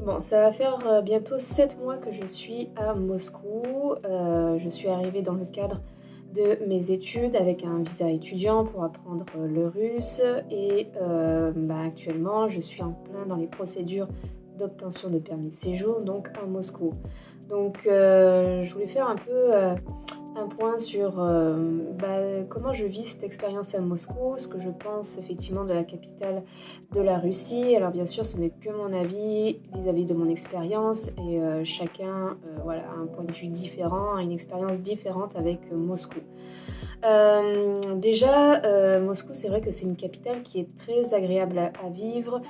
Bon, ça va faire, bientôt 7 mois que je suis à Moscou. Je suis arrivée dans le cadre de mes études avec un visa étudiant pour apprendre, le russe et actuellement, je suis en plein dans les procédures d'obtention de permis de séjour, donc à Moscou. Donc je voulais faire un peu, un point sur, comment je vis cette expérience à Moscou, ce que je pense effectivement de la capitale de la Russie. Alors bien sûr, ce n'est que mon avis vis-à-vis de mon expérience et chacun, voilà, a un point de vue différent, a une expérience différente avec, Moscou. Déjà, Moscou, c'est vrai que c'est une capitale qui est très agréable à vivre,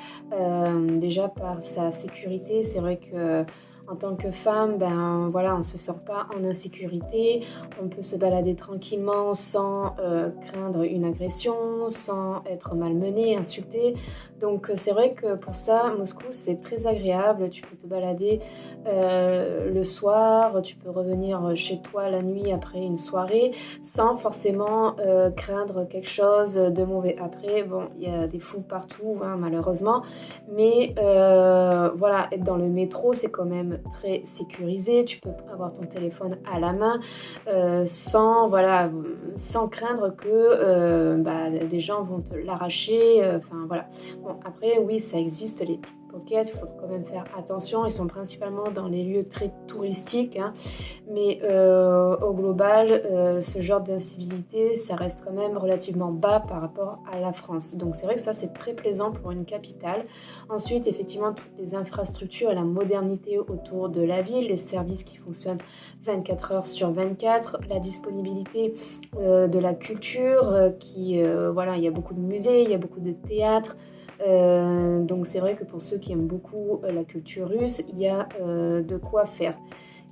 déjà par sa sécurité. C'est vrai que en tant que femme, ben, voilà, on se sent pas en insécurité. On peut se balader tranquillement sans, craindre une agression, sans être malmenée, insultée. Donc, c'est vrai que pour ça, Moscou, c'est très agréable. Tu peux te balader, le soir, tu peux revenir, chez toi la nuit après une soirée sans forcément, craindre quelque chose de mauvais. Après, bon, il y a des fous partout, hein, malheureusement, mais voilà, être dans le métro, c'est quand même très sécurisé. Tu peux avoir ton téléphone à la main, sans voilà, sans craindre que, des gens vont te l'arracher, enfin voilà. Bon, après oui, ça existe les pickpockets, il faut quand même faire attention. Ils sont principalement dans les lieux très touristiques, hein. Mais au global, ce genre d'incivilité, ça reste quand même relativement bas par rapport à la France. Donc c'est vrai que ça, c'est très plaisant pour une capitale. Ensuite, effectivement, toutes les infrastructures et la modernité autour de la ville, les services qui fonctionnent 24 heures sur 24, la disponibilité, de la culture, voilà, il y a beaucoup de musées, il y a beaucoup de théâtres. Donc c'est vrai que pour ceux qui aiment beaucoup, la culture russe, il y a, de quoi faire.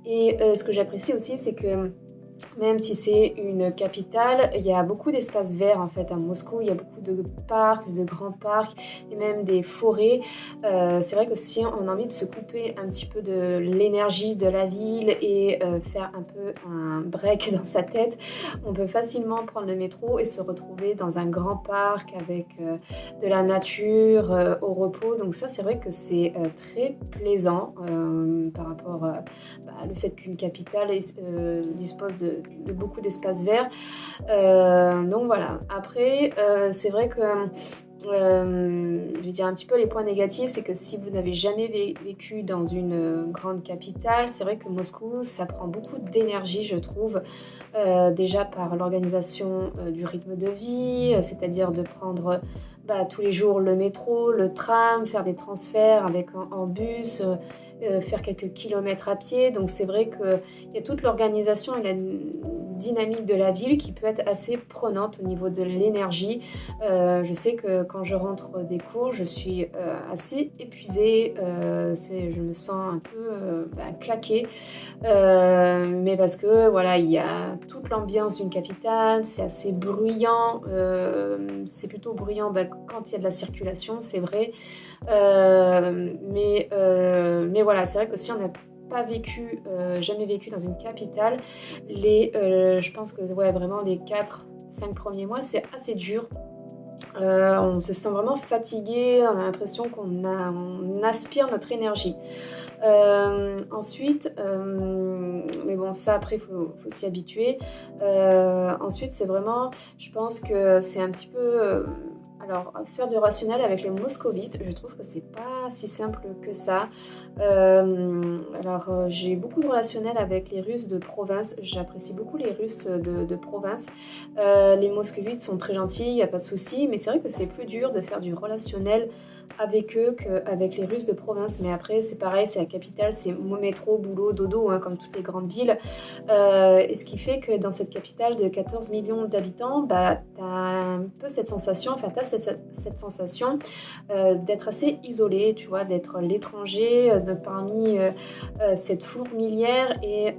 Et ce que j'apprécie aussi, c'est que même si c'est une capitale, il y a beaucoup d'espaces verts en fait à Moscou. Il y a beaucoup de parcs, de grands parcs et même des forêts. C'est vrai que si on a envie de se couper un petit peu de l'énergie de la ville et faire un peu un break dans sa tête, on peut facilement prendre le métro et se retrouver dans un grand parc avec, de la nature, au repos. Donc ça, c'est vrai que c'est, très plaisant, par rapport, le fait qu'une capitale dispose de beaucoup d'espaces verts. Donc voilà. Après, c'est vrai que, je vais dire un petit peu les points négatifs, c'est que si vous n'avez jamais vécu dans une, grande capitale, c'est vrai que Moscou, ça prend beaucoup d'énergie, je trouve. Déjà par l'organisation, du rythme de vie, c'est-à-dire de prendre, tous les jours le métro, le tram, faire des transferts avec en bus, faire quelques kilomètres à pied. Donc c'est vrai qu'il y a toute l'organisation et la dynamique de la ville qui peut être assez prenante au niveau de l'énergie. Je sais que quand je rentre des cours, je suis, assez épuisée, je me sens un peu, claquée. Mais parce que voilà, il y a toute l'ambiance d'une capitale, c'est assez bruyant, c'est plutôt bruyant, quand il y a de la circulation, c'est vrai. Mais voilà, c'est vrai que si on n'a pas vécu, jamais vécu dans une capitale, je pense que ouais, vraiment les 4-5 premiers mois, c'est assez dur. On se sent vraiment fatigué, on a l'impression on aspire notre énergie. Ensuite, mais bon ça après faut s'y habituer. Ensuite c'est vraiment je pense que c'est un petit peu, alors faire du rationnel avec les moscovites, je trouve que c'est pas si simple que ça. J'ai beaucoup de relationnel avec les Russes de province, j'apprécie beaucoup les Russes de province. Les moscovites sont très gentils, il y a pas de souci, mais c'est vrai que c'est plus dur de faire du relationnel avec eux qu'avec les Russes de province. Mais après, c'est pareil, c'est la capitale, c'est métro, boulot, dodo, hein, comme toutes les grandes villes. Et ce qui fait que dans cette capitale de 14 millions d'habitants, tu as un peu cette sensation, enfin, tu as cette sensation d'être assez isolé, tu vois, d'être l'étranger parmi cette fourmilière et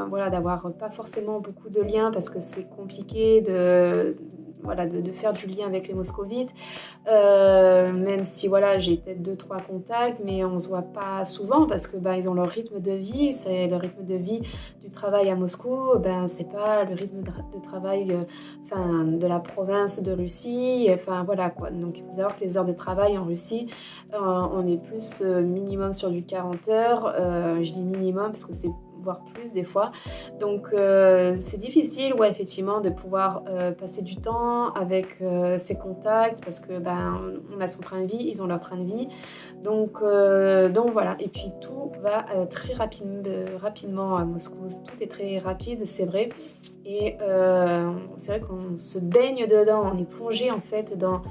voilà, d'avoir pas forcément beaucoup de liens parce que c'est compliqué voilà, de faire du lien avec les moscovites, même si voilà, j'ai peut-être 2-3 contacts, mais on se voit pas souvent parce que ils ont leur rythme de vie, c'est le rythme de vie du travail à Moscou, c'est pas le rythme de travail de la province de Russie, enfin voilà quoi. Donc il faut savoir que les heures de travail en Russie, on est plus minimum sur du 40 heures, je dis minimum parce que c'est voire plus des fois. Donc c'est difficile, ouais, effectivement, de pouvoir passer du temps avec ses contacts parce que on a son train de vie, ils ont leur train de vie. Donc voilà. Et puis tout va très rapidement à Moscou. Tout est très rapide, c'est vrai. Et c'est vrai qu'on se baigne dedans, on est plongé en fait dans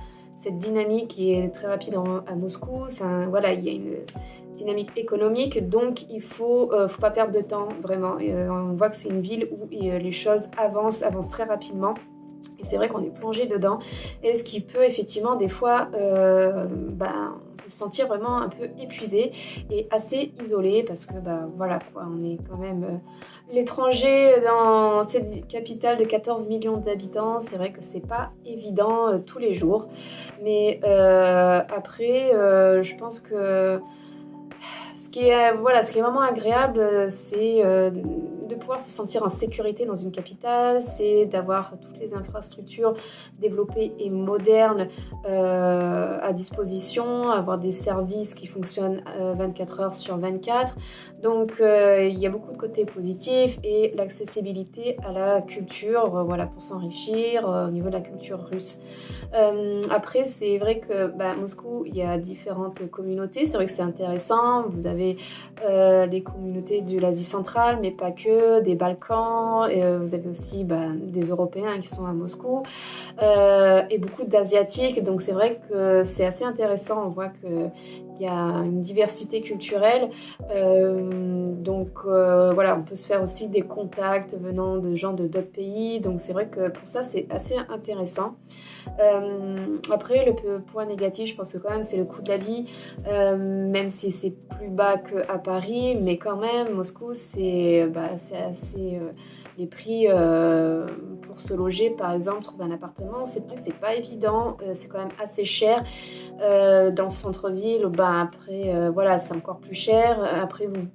cette dynamique qui est très rapide à Moscou. Enfin voilà, il y a une dynamique économique, donc il faut pas perdre de temps, vraiment. Et, on voit que c'est une ville où les choses avancent très rapidement. Et c'est vrai qu'on est plongé dedans. Et ce qui peut effectivement des fois on peut se sentir vraiment un peu épuisé et assez isolé parce que voilà quoi, on est quand même l'étranger dans cette capitale de 14 millions d'habitants. C'est vrai que c'est pas évident tous les jours. Mais après, je pense que ce qui est vraiment agréable, c'est de pouvoir se sentir en sécurité dans une capitale, c'est d'avoir toutes les infrastructures développées et modernes à disposition, avoir des services qui fonctionnent 24 heures sur 24. Donc il y a beaucoup de côtés positifs et l'accessibilité à la culture, voilà, pour s'enrichir au niveau de la culture russe. Après, c'est vrai que Moscou, il y a différentes communautés. C'est vrai que c'est intéressant. Vous avez les communautés de l'Asie centrale, mais pas que, des Balkans. Et, vous avez aussi des Européens qui sont à Moscou et beaucoup d'Asiatiques. Donc c'est vrai que c'est assez intéressant. On voit qu'il y a une diversité culturelle. Voilà, on peut se faire aussi des contacts venant de gens de d'autres pays. Donc c'est vrai que pour ça, c'est assez intéressant. Après, le point négatif, je pense que quand même, c'est le coût de la vie, même si c'est plus bas qu'à Paris, mais quand même, Moscou, c'est assez... les prix pour se loger, par exemple, trouver un appartement, c'est vrai que c'est pas évident, c'est quand même assez cher. Dans le centre-ville, après, voilà, c'est encore plus cher. Après, vous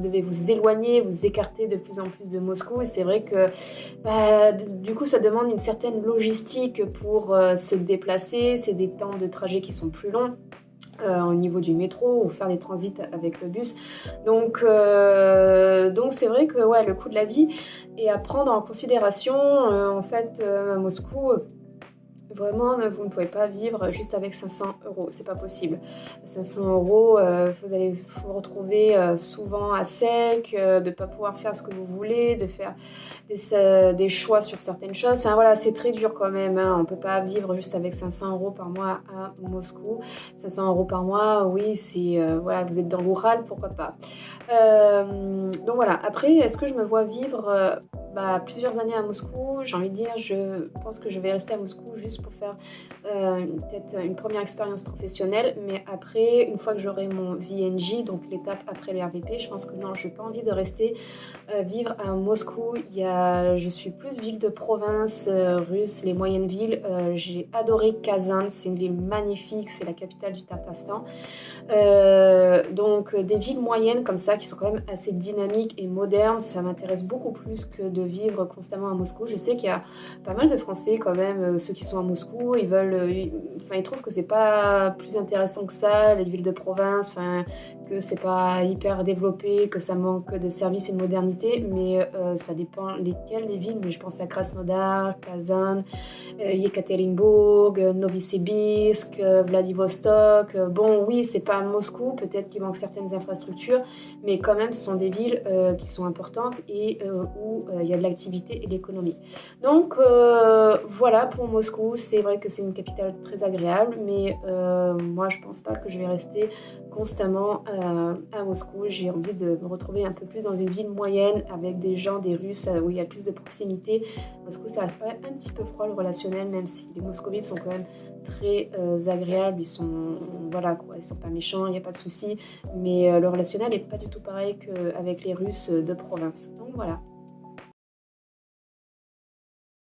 devez vous éloigner, vous écarter de plus en plus de Moscou. Et c'est vrai que du coup, ça demande une certaine logistique pour se déplacer. C'est des temps de trajet qui sont plus longs. Au niveau du métro ou faire des transits avec le bus. Donc c'est vrai que ouais, le coût de la vie est à prendre en considération. En fait, à Moscou, vraiment, vous ne pouvez pas vivre juste avec 500 euros, c'est pas possible. 500 euros, vous allez vous retrouver souvent à sec, de ne pas pouvoir faire ce que vous voulez, de faire des choix sur certaines choses. Enfin voilà, c'est très dur quand même, hein. On ne peut pas vivre juste avec 500 euros par mois à Moscou. 500 euros par mois, oui, c'est voilà, vous êtes dans l'Oural, pourquoi pas. Donc voilà, après, est-ce que je me vois vivre plusieurs années à Moscou? J'ai envie de dire, je pense que je vais rester à Moscou juste pour faire peut-être une première expérience professionnelle, mais après, une fois que j'aurai mon VNJ, donc l'étape après le RVP, je pense que non, je n'ai pas envie de rester vivre à Moscou. Je suis plus ville de province russe, les moyennes villes. J'ai adoré Kazan, c'est une ville magnifique, c'est la capitale du Tatarstan. Donc des villes moyennes comme ça qui sont quand même assez dynamiques et modernes, ça m'intéresse beaucoup plus que de vivre constamment à Moscou. Je sais qu'il y a pas mal de Français quand même, ceux qui sont à Moscou, ils trouvent que c'est pas plus intéressant que ça, les villes de province, que c'est pas hyper développé, que ça manque de services et de modernité, mais ça dépend lesquelles les villes, mais je pense à Krasnodar, Kazan, Yekaterinbourg, Novosibirsk, Vladivostok. Bon, oui, c'est pas Moscou, peut-être qu'il manque certaines infrastructures, mais quand même, ce sont des villes qui sont importantes et où il y a de l'activité et de l'économie. Donc, voilà pour Moscou. C'est vrai que c'est une capitale très agréable, mais moi, je pense pas que je vais rester constamment à Moscou. J'ai envie de me retrouver un peu plus dans une ville moyenne avec des gens, des Russes, où il y a plus de proximité. Moscou, ça reste quand même un petit peu froid le relationnel, même si les moscovites sont quand même très agréables. Ils sont, voilà, quoi, ils sont pas méchants, il n'y a pas de souci. Mais le relationnel n'est pas du tout pareil qu'avec les Russes de province. Donc voilà.